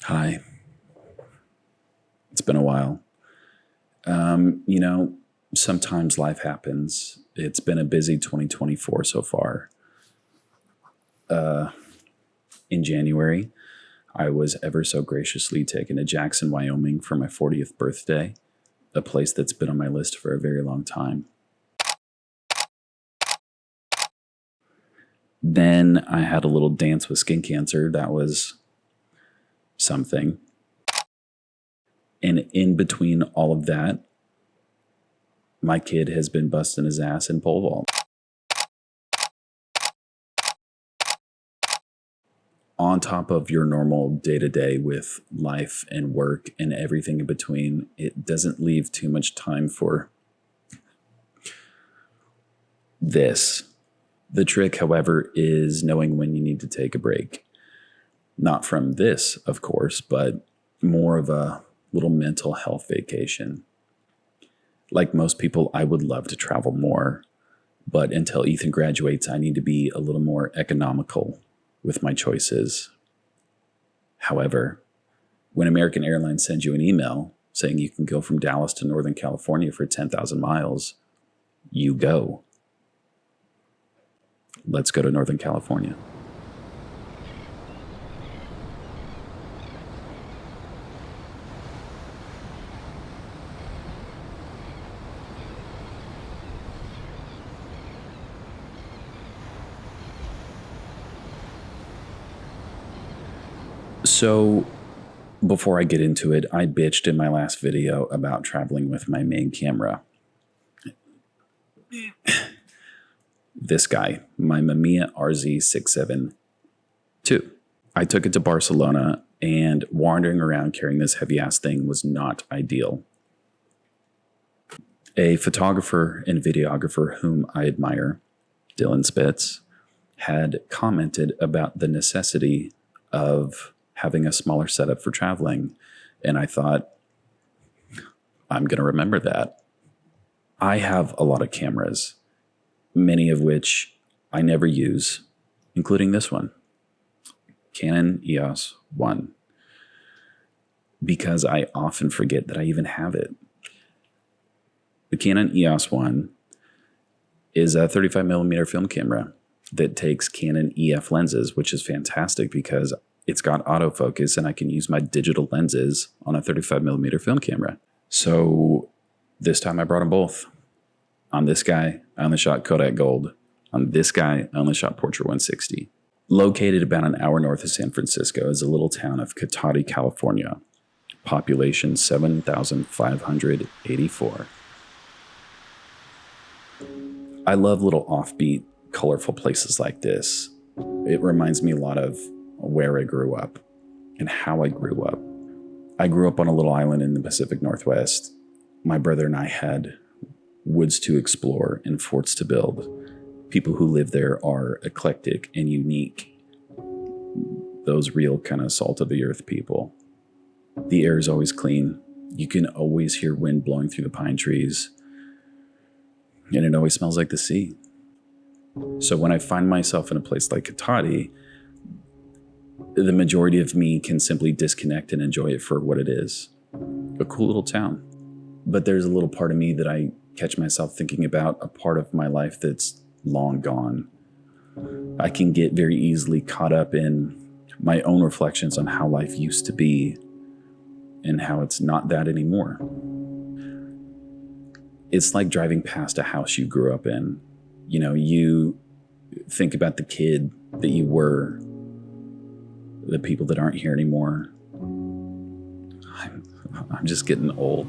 Hi. It's been a while. Sometimes life happens. It's been a busy 2024 so far. In January, I was ever so graciously taken to Jackson, Wyoming for my 40th birthday, a place that's been on my list for a very long time. Then I had a little dance with skin cancer. That was something. And in between all of that, my kid has been busting his ass in pole vault. On top of your normal day-to-day with life and work and everything in between, it doesn't leave too much time for this. The trick, however, is knowing when you need to take a break. Not from this, of course, but more of a little mental health vacation. Like most people, I would love to travel more, but until Ethan graduates, I need to be a little more economical with my choices. However, when American Airlines sends you an email saying you can go from Dallas to Northern California for 10,000 miles, you go. Let's go to Northern California. So before I get into it, I bitched in my last video about traveling with my main camera. This guy, my Mamiya RZ672. I took it to Barcelona, and wandering around carrying this heavy-ass thing was not ideal. A photographer and videographer whom I admire, Dylan Spitz, had commented about the necessity of having a smaller setup for traveling, and I thought, I'm going to remember that. I have a lot of cameras, many of which I never use, including this one, Canon EOS 1, because I often forget that I even have it. The Canon EOS 1 is a 35mm film camera that takes Canon EF lenses, which is fantastic because it's got autofocus and I can use my digital lenses on a 35mm film camera. So this time I brought them both. On this guy, I only shot Kodak Gold. On this guy, I only shot Portra 160. Located about an hour north of San Francisco is a little town of Cotati, California. Population 7,584. I love little offbeat, colorful places like this. It reminds me a lot of where I grew up and how I grew up. I grew up on a little island in the Pacific Northwest. My brother and I had woods to explore and forts to build. People who live there are eclectic and unique. Those real kind of salt of the earth people. The air is always clean. You can always hear wind blowing through the pine trees. And it always smells like the sea. So when I find myself in a place like Cotati, the majority of me can simply disconnect and enjoy it for what it is. A cool little town. But there's a little part of me that I catch myself thinking about, a part of my life that's long gone. I can get very easily caught up in my own reflections on how life used to be and how it's not that anymore. It's like driving past a house you grew up in. You know, you think about the kid that you were, the people that aren't here anymore. I'm just getting old.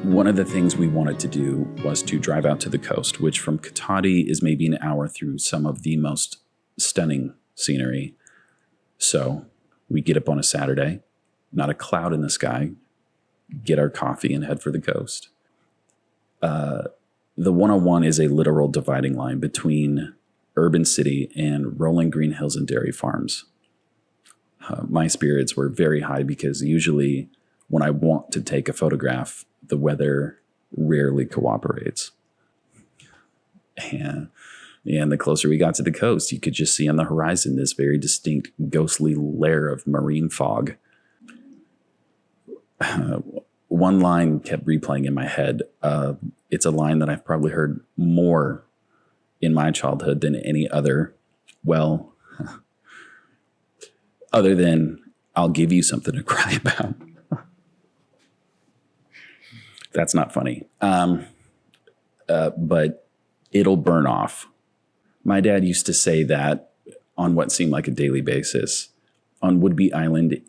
One of the things we wanted to do was to drive out to the coast, which from Katati is maybe an hour through some of the most stunning scenery. So we get up on a Saturday, not a cloud in the sky, get our coffee and head for the coast. The 101 is a literal dividing line between urban city and rolling green hills and dairy farms. My spirits were very high because usually when I want to take a photograph, the weather rarely cooperates. And the closer we got to the coast, you could just see on the horizon this very distinct ghostly layer of marine fog. One line kept replaying in my head. It's a line that I've probably heard more in my childhood than any other. Well, other than I'll give you something to cry about. That's not funny. But it'll burn off. My dad used to say that on what seemed like a daily basis. On Whidbey Island,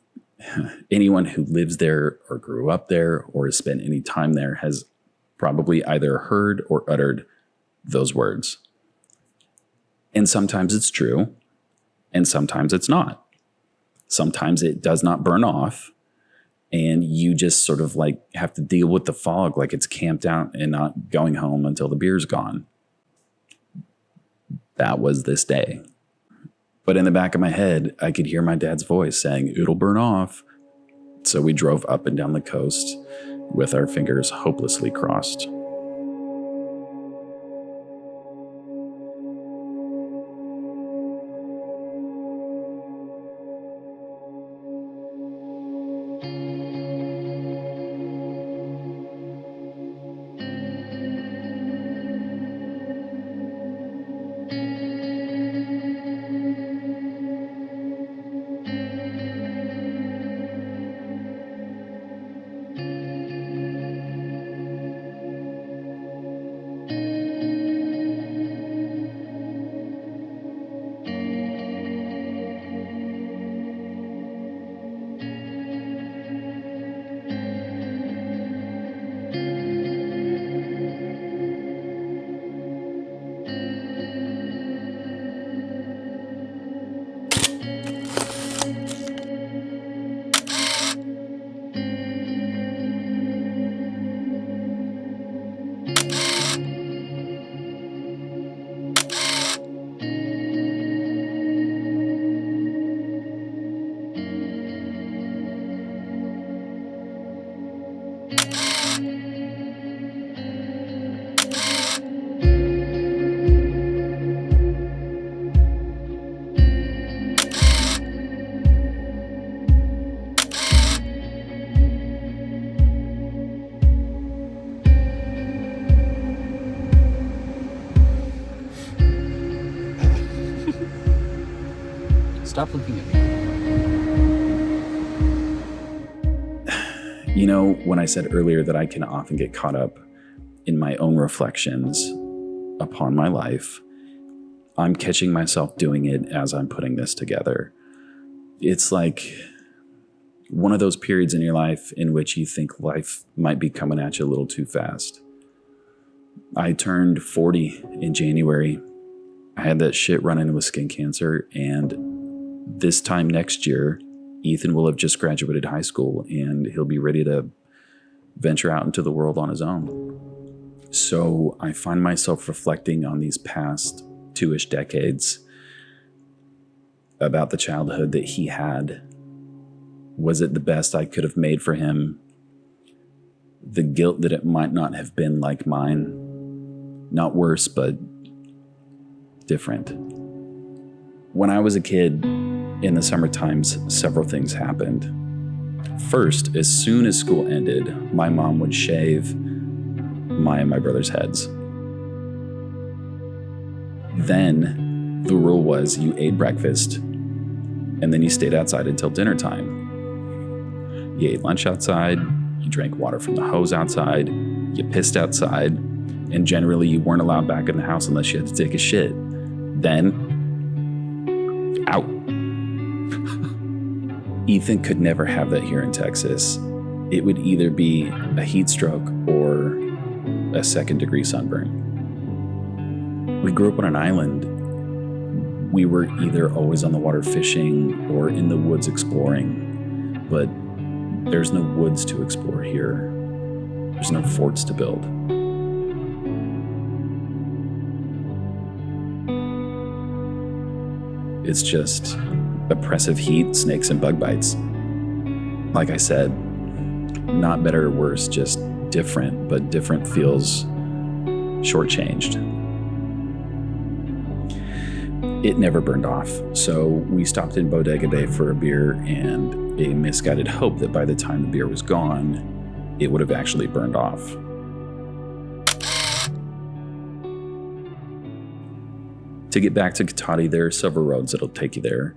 anyone who lives there or grew up there or has spent any time there has probably either heard or uttered those words. And sometimes it's true, and sometimes it's not. Sometimes it does not burn off, and you just sort of like have to deal with the fog like it's camped out and not going home until the beer's gone. That was this day. But in the back of my head, I could hear my dad's voice saying, "It'll burn off." So we drove up and down the coast with our fingers hopelessly crossed. Stop looking at me. You know, when I said earlier that I can often get caught up in my own reflections upon my life, I'm catching myself doing it as I'm putting this together. It's like one of those periods in your life in which you think life might be coming at you a little too fast. I turned 40 in January. I had that shit running with skin cancer, and this time next year, Ethan will have just graduated high school and he'll be ready to venture out into the world on his own. So I find myself reflecting on these past 2-ish decades about the childhood that he had. Was it the best I could have made for him? The guilt that it might not have been like mine. Not worse, but different. When I was a kid, in the summer times, several things happened. First, as soon as school ended, my mom would shave my and my brother's heads. Then, the rule was you ate breakfast, and then you stayed outside until dinner time. You ate lunch outside, you drank water from the hose outside, you pissed outside, and generally you weren't allowed back in the house unless you had to take a shit. Then, out. Ethan could never have that here in Texas. it would either be a heat stroke or a second-degree sunburn. We grew up on an island. We were either always on the water fishing or in the woods exploring, but there's no woods to explore here. There's no forts to build. It's just oppressive heat, snakes, and bug bites. Like I said, not better or worse, just different, but different feels shortchanged. It never burned off, so we stopped in Bodega Bay for a beer and a misguided hope that by the time the beer was gone, it would have actually burned off. To get back to Katati, there are several roads that'll take you there,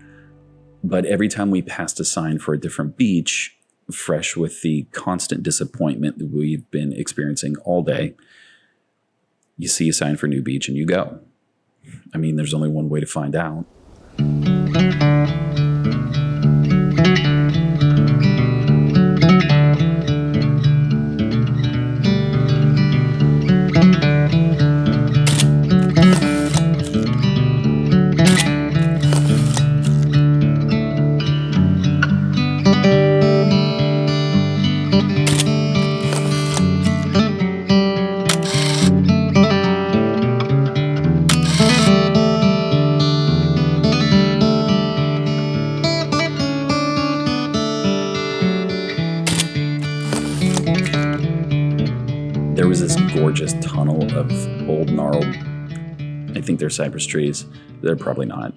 but every time we passed a sign for a different beach, fresh with the constant disappointment that we've been experiencing all day, you see a sign for a new beach and you go. I mean, there's only one way to find out. There was this gorgeous tunnel of old gnarled, I think they're cypress trees. They're probably not.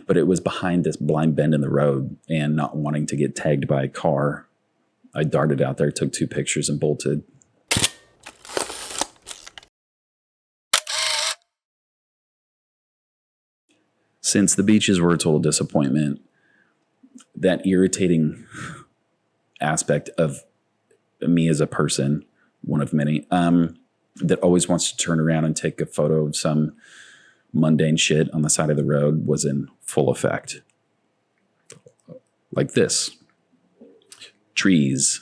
But it was behind this blind bend in the road, and not wanting to get tagged by a car, I darted out there, took 2 pictures, and bolted. Since the beaches were a total disappointment, that irritating aspect of me as a person, one of many, that always wants to turn around and take a photo of some mundane shit on the side of the road, was in full effect. Like this. Trees.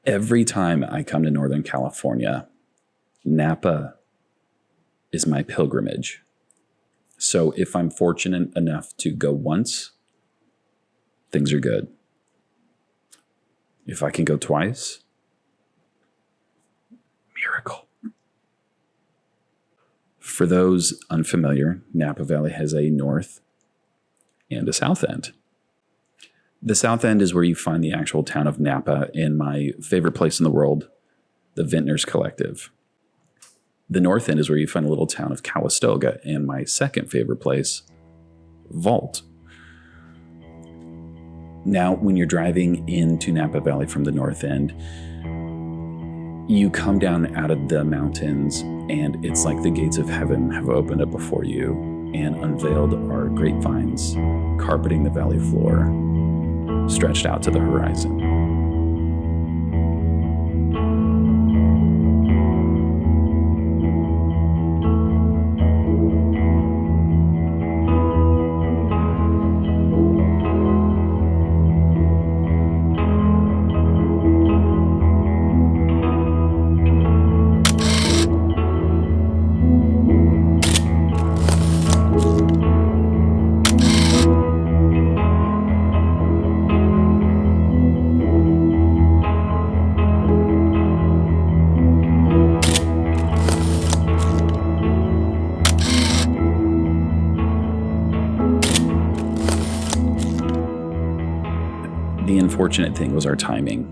Every time I come to Northern California, Napa is my pilgrimage. So if I'm fortunate enough to go once, things are good. If I can go twice, miracle. For those unfamiliar, Napa Valley has a north and a south end. The south end is where you find the actual town of Napa and my favorite place in the world, the Vintners Collective. The north end is where you find a little town of Calistoga and my second favorite place, Vault. Now, when you're driving into Napa Valley from the north end, you come down out of the mountains and it's like the gates of heaven have opened up before you and unveiled are grapevines carpeting the valley floor, stretched out to the horizon. The unfortunate thing was our timing,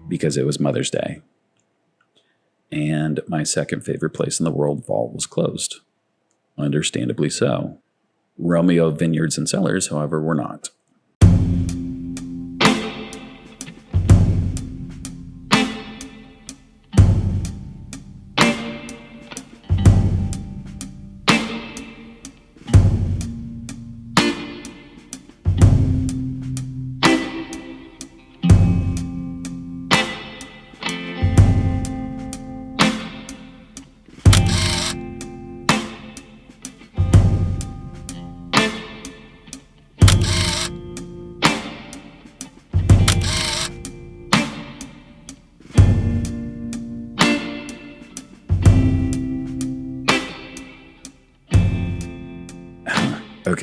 because it was Mother's Day. And my second favorite place in the world, Vault, was closed. Understandably so. Romeo Vineyards and Cellars, however, were not.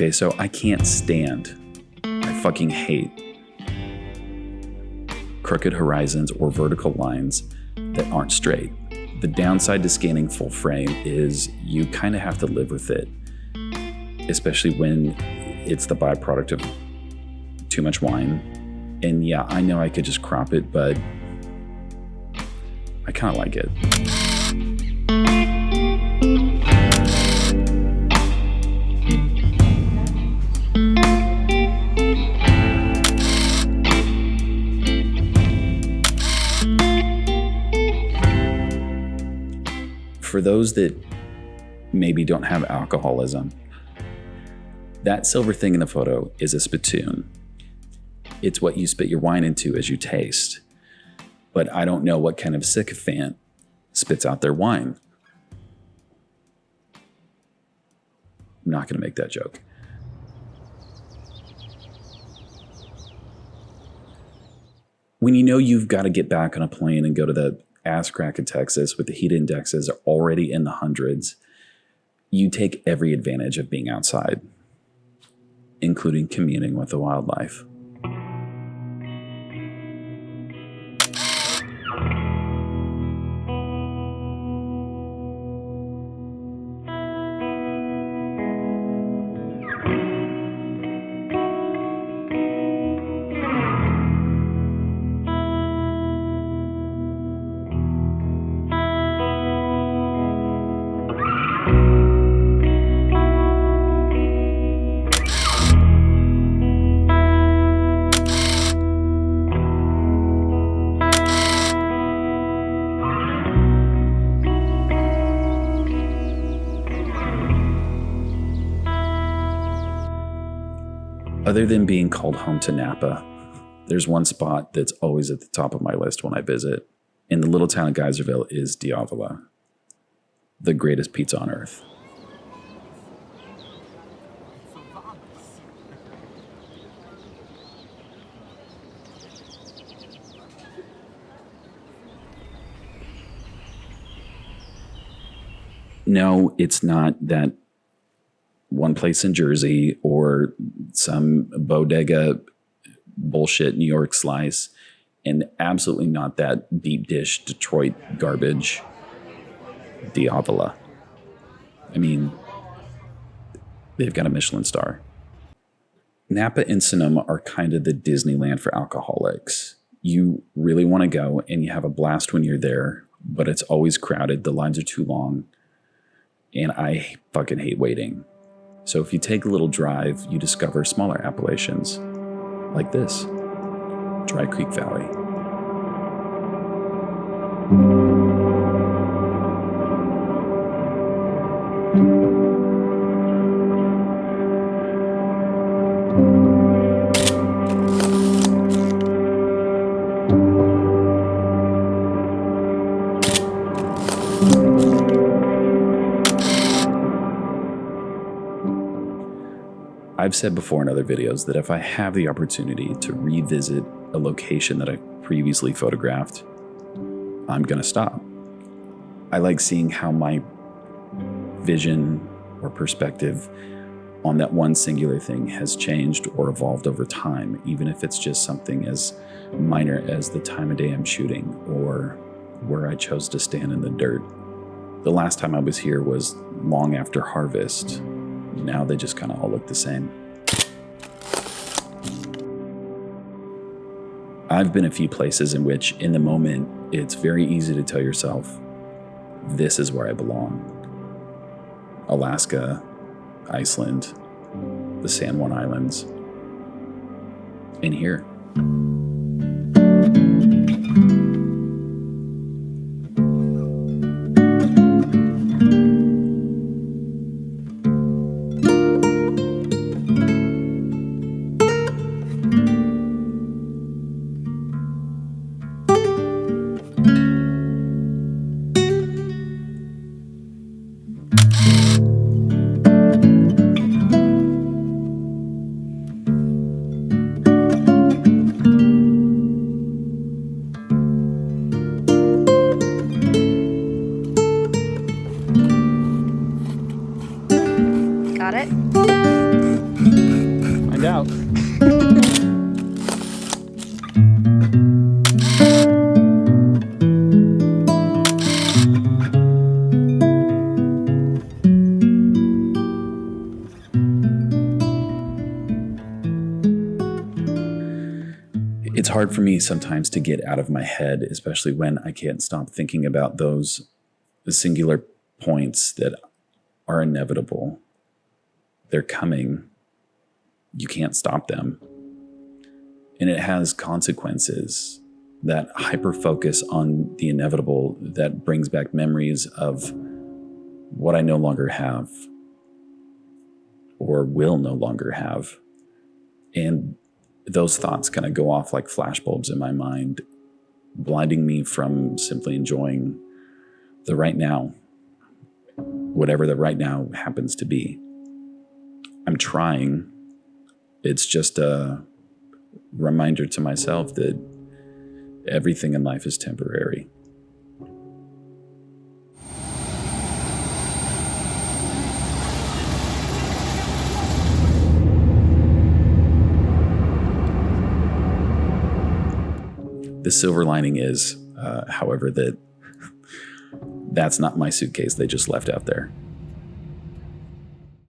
Okay, so I can't stand, I fucking hate crooked horizons or vertical lines that aren't straight. The downside to scanning full frame is you kind of have to live with it, especially when it's the byproduct of too much wine. And yeah, I know I could just crop it, but I kind of like it. For those that maybe don't have alcoholism, that silver thing in the photo is a spittoon. It's what you spit your wine into as you taste. But I don't know what kind of sycophant spits out their wine. I'm not going to make that joke. When you know you've got to get back on a plane and go to the ass crack of Texas with the heat indexes already in the hundreds, you take every advantage of being outside, including communing with the wildlife. Other than being called home to Napa, there's one spot that's always at the top of my list when I visit. In the little town of Geyserville is Diavola, the greatest pizza on earth. No, it's not that one place in Jersey or some bodega bullshit New York slice, and absolutely not that deep dish Detroit garbage Diavola. I mean, they've got a Michelin star. Napa and Sonoma are kind of the Disneyland for alcoholics. You really want to go and you have a blast when you're there, but it's always crowded. The lines are too long, and I fucking hate waiting. So if you take a little drive, you discover smaller appellations like this, Dry Creek Valley. I've said before in other videos that if I have the opportunity to revisit a location that I previously photographed, I'm going to stop. I like seeing how my vision or perspective on that one singular thing has changed or evolved over time, even if it's just something as minor as the time of day I'm shooting or where I chose to stand in the dirt. The last time I was here was long after harvest. Now they just kind of all look the same. I've been a few places in which, in the moment, it's very easy to tell yourself, this is where I belong. Alaska, Iceland, the San Juan Islands, and here. It's hard for me sometimes to get out of my head, especially when I can't stop thinking about those singular points that are inevitable. They're coming. You can't stop them. And it has consequences. That hyper focus on the inevitable that brings back memories of what I no longer have or will no longer have. And those thoughts kind of go off like flashbulbs in my mind, blinding me from simply enjoying the right now, whatever the right now happens to be. I'm trying. It's just a reminder to myself that everything in life is temporary. The silver lining is, however, that's not my suitcase they just left out there.